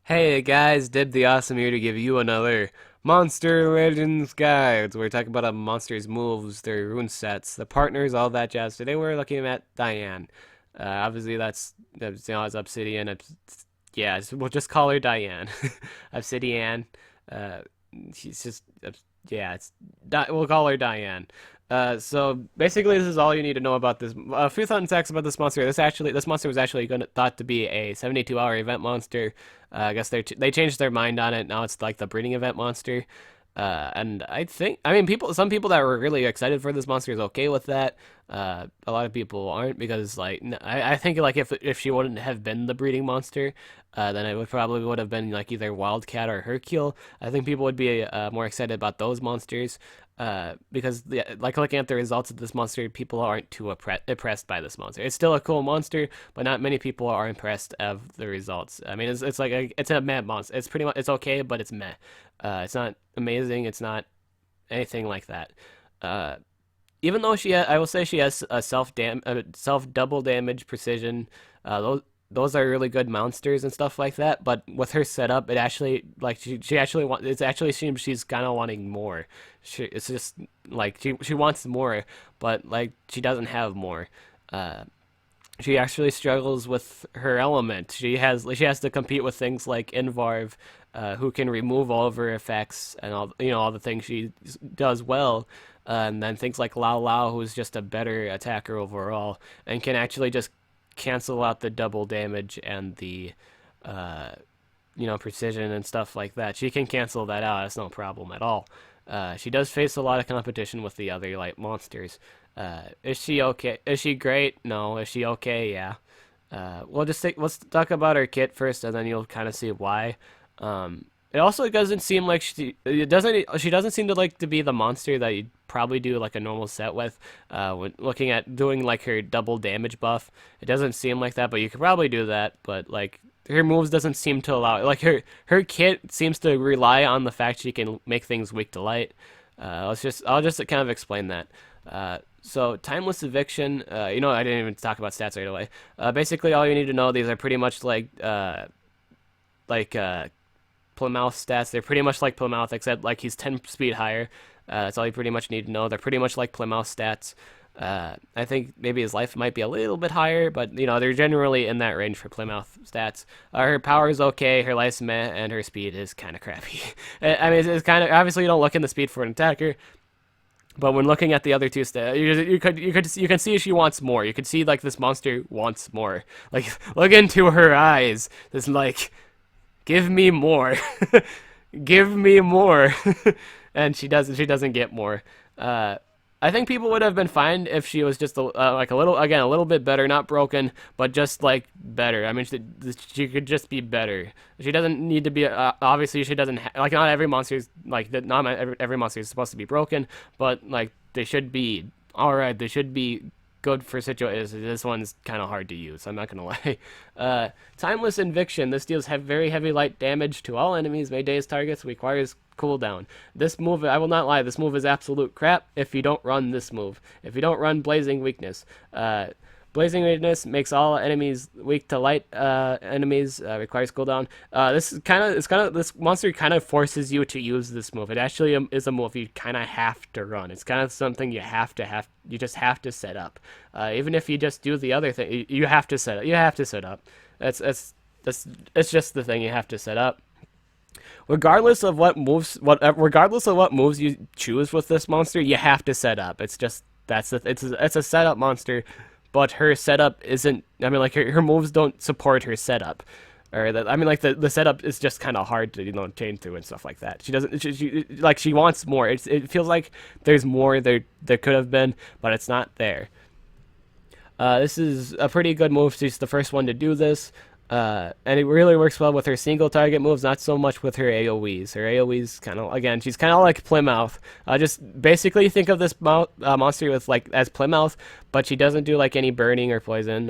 Hey guys, Dib the Awesome here to give you another Monster Legends guide. We're talking about a monster's moves, their rune sets, the partners, all that jazz. Today we're looking at Diane. Obviously it's Obsidian. Yeah, we'll just call her Diane. Obsidiane. Uh, she's just yeah, we'll call her Diane. So basically, this is all you need to know about this. A few fun facts about this monster. This monster was actually thought to be a 72-hour event monster. I guess they changed their mind on it. Now it's like the breeding event monster. And some people that were really excited for this monster is okay with that. A lot of people aren't because I think like if she wouldn't have been the breeding monster, then it would have been like either Wildcat or Hercule. I think people would be more excited about those monsters. Because like looking at the results of this monster, people aren't too impressed by this monster. It's still a cool monster, but not many people are impressed of the results. I mean, it's a meh monster. It's okay, but it's meh. It's not amazing. It's not anything like that. Uh, Even though I will say she has a self double damage precision. Those are really good monsters and stuff like that. But with her setup, it actually like she actually want it actually seems she's kind of wanting more. It's just like she wants more, but like she doesn't have more. Uh, she actually struggles with her element. She has to compete with things like Invarv, who can remove all of her effects and all the things she does well. And then things like Lao Lao, who's just a better attacker overall, and can actually just cancel out the double damage and the uh, precision and stuff like that. She can cancel that out. It's no problem at all. She does face a lot of competition with the other light monsters. Is she okay? Is she great? No. Is she okay? Yeah. Let's talk about her kit first, and then you'll kind of see why. It also doesn't seem like she doesn't seem to like to be the monster that you'd probably do like a normal set with. When looking at doing like her double damage buff, it doesn't seem like that, but you could probably do that. But like her moves doesn't seem to allow like her kit seems to rely on the fact she can make things weak to light. I'll just kind of explain that. So timeless eviction. I didn't even talk about stats right away. Basically, all you need to know, these are pretty much like Plymouth stats. They're pretty much like Plymouth, except like he's 10 speed higher. That's all you pretty much need to know. They're pretty much like Plymouth stats. I think maybe his life might be a little bit higher, but they're generally in that range for Plymouth stats. Her power is okay, her life's meh, and her speed is kind of crappy. I mean, it's kind of obviously you don't look in the speed for an attacker, but when looking at the other two stats, you can see she wants more. You can see like this monster wants more. Like look into her eyes. This like give me more. Give me more. And she doesn't get more. I think people would have been fine if she was just like a little bit better, not broken, but just like better. I mean, she could just be better. She doesn't need to be. Obviously, she doesn't like not every monster is not every monster is supposed to be broken, but like they should be all right. They should be good for situations. This one's kind of hard to use. I'm not gonna lie. Timeless Eviction. This deals very heavy light damage to all enemies. Mayday's targets requires cooldown. This move, I will not lie, this move is absolute crap if you don't run this move. If you don't run Blazing Weakness. Blazing Weakness makes all enemies weak to light enemies, requires cooldown. This monster kind of forces you to use this move. It actually is a move you kind of have to run. It's kind of something you just have to set up. Even if you just do the other thing, you have to set up. You have to set up. It's just the thing you have to set up. Regardless of what moves you choose with this monster, you have to set up. It's a setup monster, but her setup isn't. I mean, like her moves don't support her setup, I mean, like the setup is just kind of hard to chain through and stuff like that. She doesn't. She wants more. It feels like there's more there could have been, but it's not there. This is a pretty good move. She's the first one to do this. And it really works well with her single target moves, not so much with her AoEs. Her AoEs again, she's kind of like Plymouth. Just basically think of this monster with as Plymouth, but she doesn't do like any burning or poison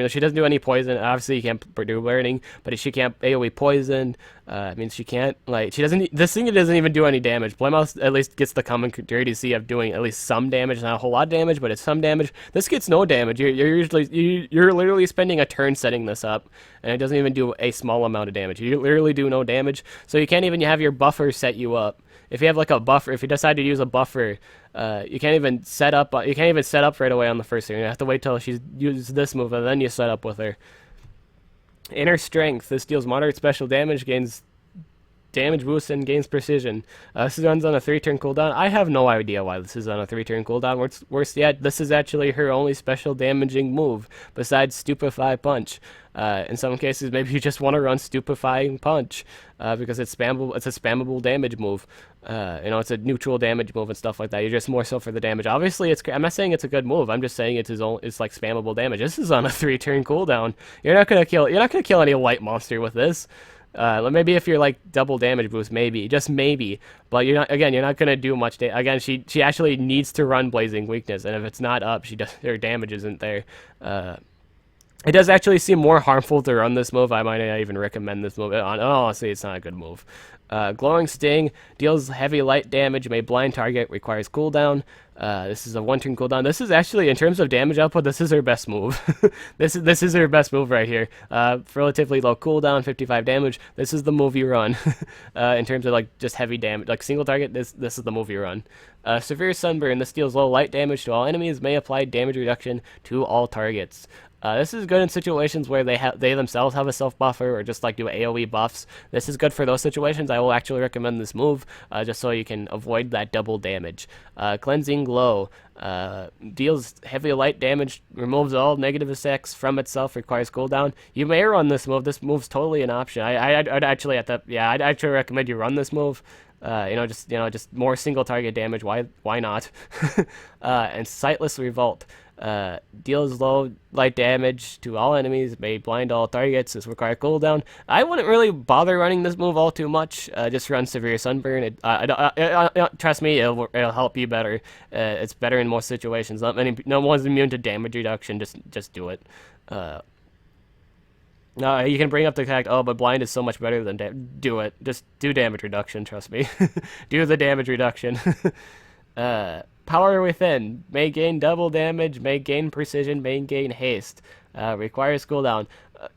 she doesn't do any poison. Obviously, you can't do burning, but she can't AoE poison. I mean, she can't, like, she doesn't, this thing doesn't even do any damage. Blamhouse at least gets the common courtesy of doing at least some damage, not a whole lot of damage, but it's some damage. This gets no damage. You're literally spending a turn setting this up, and it doesn't even do a small amount of damage. You literally do no damage, so you can't even have your buffer set you up. If you have like a buffer, if you decide to use a buffer, you can't even set up, right away on the first turn. You have to wait till she's used this move, and then you set up with her. Inner Strength. This deals moderate special damage, gains damage boost, and gains precision. This runs on a 3-turn cooldown. I have no idea why this is on a 3-turn cooldown. Worse yet, this is actually her only special damaging move, besides Stupefy Punch. In some cases, maybe you just want to run Stupefying Punch, because it's spammable. It's a spammable damage move. It's a neutral damage move and stuff like that. You're just more so for the damage. Obviously, I'm not saying it's a good move. I'm just saying it's like spammable damage. This is on a 3-turn cooldown. You're not gonna kill any light monster with this. Maybe if you're like double damage boost, maybe, just maybe. But you're not gonna do much. Again, she actually needs to run Blazing Weakness, and if it's not up, her damage isn't there. It does actually seem more harmful to run this move. I might not even recommend this move. Honestly, it's not a good move. Glowing Sting deals heavy light damage, may blind target, requires cooldown. This is a 1-turn cooldown. This is actually, in terms of damage output, this is her best move. This is her best move right here. Relatively low cooldown, 55 damage. This is the move you run. In terms of like just heavy damage, like single target, this is the move you run. Severe Sunburn. This deals low light damage to all enemies, may apply damage reduction to all targets. This is good in situations where they themselves have a self buffer, or just like do AoE buffs. This is good for those situations. I will actually recommend this move, just so you can avoid that double damage. Cleansing Glow deals heavy light damage, removes all negative effects from itself, requires cooldown. You may run this move. This move's totally an option. I'd actually I'd actually recommend you run this move. Just more single target damage. Why not? And Sightless Revolt. Deals low light damage to all enemies, may blind all targets, this requires cooldown. I wouldn't really bother running this move all too much. Just run Severe Sunburn. Trust me, it'll help you better. It's better in most situations. No one's immune to damage reduction. Just do it. No, you can bring up the fact, but blind is so much better than do it. Just do damage reduction, trust me. Do the damage reduction. Power Within. May gain double damage, may gain precision, may gain haste. Requires cooldown.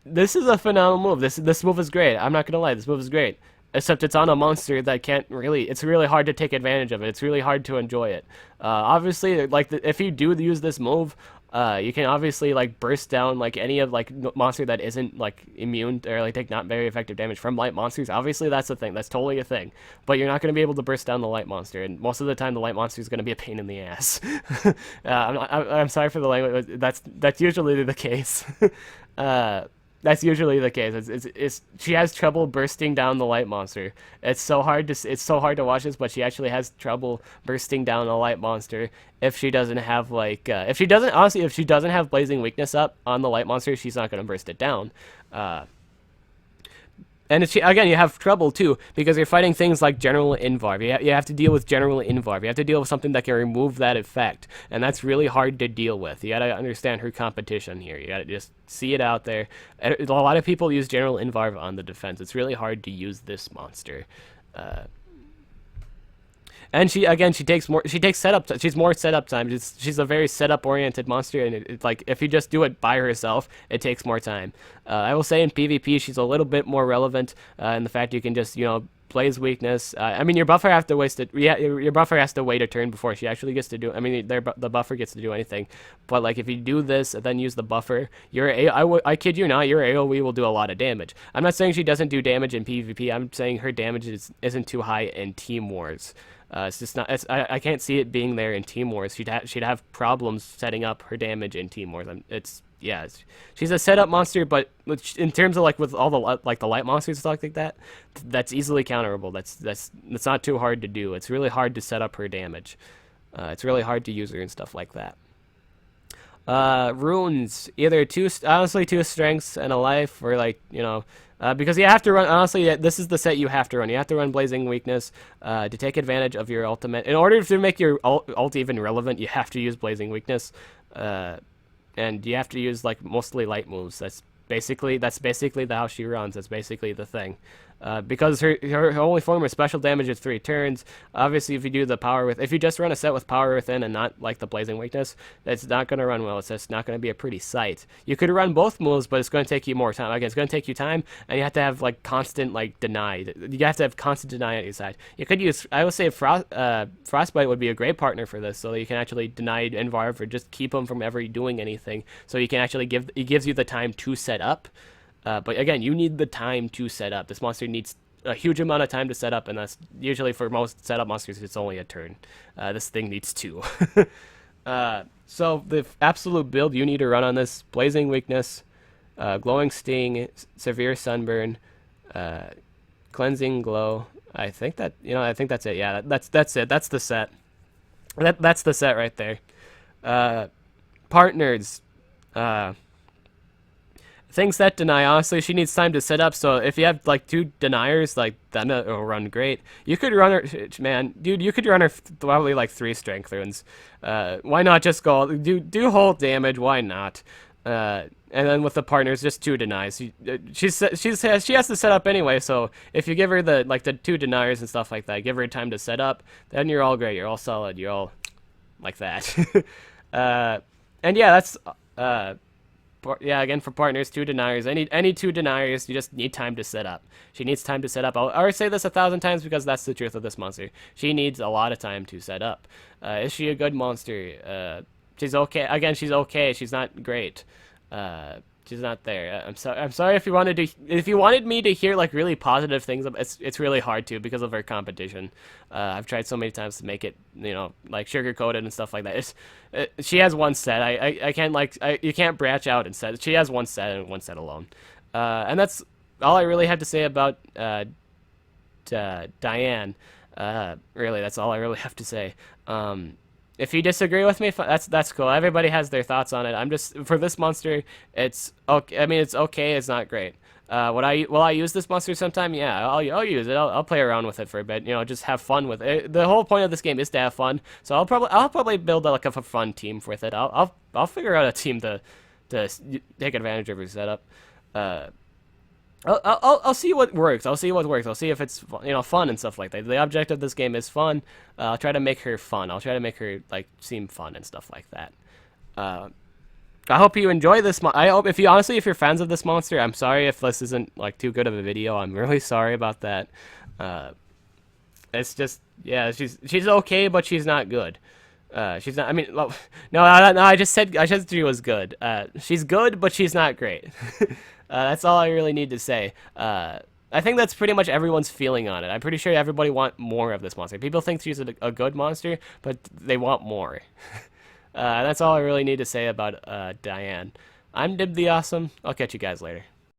This is a phenomenal move. This move is great. I'm not gonna lie, this move is great. Except it's on a monster that can't really... It's really hard to take advantage of it. It's really hard to enjoy it. Obviously, like, if you do use this move... you can obviously like burst down like any of like monster that isn't like immune or like take not very effective damage from light monsters. Obviously that's a thing. That's totally a thing. But you're not going to be able to burst down the light monster, and most of the time the light monster is going to be a pain in the ass. I'm sorry for the language. That's usually the case. That's usually the case. She has trouble bursting down the light monster. It's so hard to watch this, but she actually has trouble bursting down a light monster if she doesn't have like if she doesn't have Blazing Weakness up on the light monster, she's not going to burst it down. And again, you have trouble too, because you're fighting things like General Invarv. You have to deal with General Invarv. You have to deal with something that can remove that effect, and that's really hard to deal with. You gotta understand her competition here. You gotta just see it out there. A lot of people use General Invarv on the defense. It's really hard to use this monster. And she takes setup. She's more setup time. She's a very setup oriented monster, and it's like if you just do it by herself, it takes more time. I will say in PvP she's a little bit more relevant in the fact you can just Blaze Weakness. I mean, your buffer has to wait a turn before she actually gets to do. I mean, the buffer gets to do anything. But like if you do this and then use the buffer, I kid you not, your AOE will do a lot of damage. I'm not saying she doesn't do damage in PvP. I'm saying her damage isn't too high in Team Wars. It's just not. I can't see it being there in Team Wars. She'd have problems setting up her damage in Team Wars. She's a setup monster, but in terms of like with all the light monsters and stuff like that, that's easily counterable. That's not too hard to do. It's really hard to set up her damage. It's really hard to use her and stuff like that. Runes, either two strengths and a life, or because you have to run. Honestly, this is the set you have to run. You have to run Blazing Weakness to take advantage of your ultimate. In order to make your ult even relevant, you have to use Blazing Weakness, and you have to use like mostly light moves. That's basically how she runs. That's basically the thing. because her only form of special damage is 3 turns. Obviously, if you do the if you just run a set with power within and not like the blazing weakness, it's not going to run well. It's just not going to be a pretty sight. You could run both moves, but it's going to take you more time. Again, it's going to take you time, and you have to have like constant like deny. You have to have constant deny on your side. You could use, I would say, frostbite would be a great partner for this, so that you can actually deny Envarv or just keep him from ever doing anything. So you can actually it gives you the time to set up. But again, you need the time to set up. This monster needs a huge amount of time to set up, and that's usually for most setup monsters, it's only a turn. This thing needs 2. So the absolute build you need to run on this: Blazing Weakness, Glowing Sting, Severe Sunburn, Cleansing Glow. I think that's it. Yeah, that's it. That's the set. That's the set right there. Partners. Things that deny, honestly, she needs time to set up, so if you have like 2 deniers, like then it'll run great. You could run her, man, dude, you could run her probably like 3 strength runes. Why not just go, do whole damage, why not? And then with the partners, just 2 denies. She has to set up anyway, so if you give her the 2 deniers and stuff like that, give her time to set up, then you're all great, you're all solid, you're all like that. And yeah, that's, yeah, again, for partners, 2 deniers. Any 2 deniers, you just need time to set up. She needs time to set up. I'll already say this 1,000 times because that's the truth of this monster. She needs a lot of time to set up. Is she a good monster? She's okay. Again, she's okay. She's not great. She's not there. I'm sorry if you wanted me to hear like really positive things. It's really hard to because of her competition. I've tried so many times to make it, like sugar coated and stuff like that. She has 1 set. I can't you can't branch out and set. She has 1 set and 1 set alone. And that's all I really have to say about Diane. Really, that's all I really have to say. If you disagree with me, that's cool. Everybody has their thoughts on it. I'm just, for this monster, it's okay. I mean, it's okay. It's not great. Will I use this monster sometime? Yeah, I'll use it. I'll play around with it for a bit. Just have fun with it. The whole point of this game is to have fun. So I'll probably build like a fun team with it. I'll figure out a team to take advantage of your setup. I'll see what works. I'll see what works. I'll see if it's fun and stuff like that. The object of this game is fun. I'll try to make her fun. I'll try to make her like seem fun and stuff like that. I hope you enjoy this. I hope if you're fans of this monster, I'm sorry if this isn't like too good of a video. I'm really sorry about that. It's just, yeah, she's okay, but she's not good. She's not. I mean, no. I just said she was good. She's good, but she's not great. That's all I really need to say. I think that's pretty much everyone's feeling on it. I'm pretty sure everybody want more of this monster. People think she's a good monster, but they want more. That's all I really need to say about Diane. I'm Dib the Awesome. I'll catch you guys later.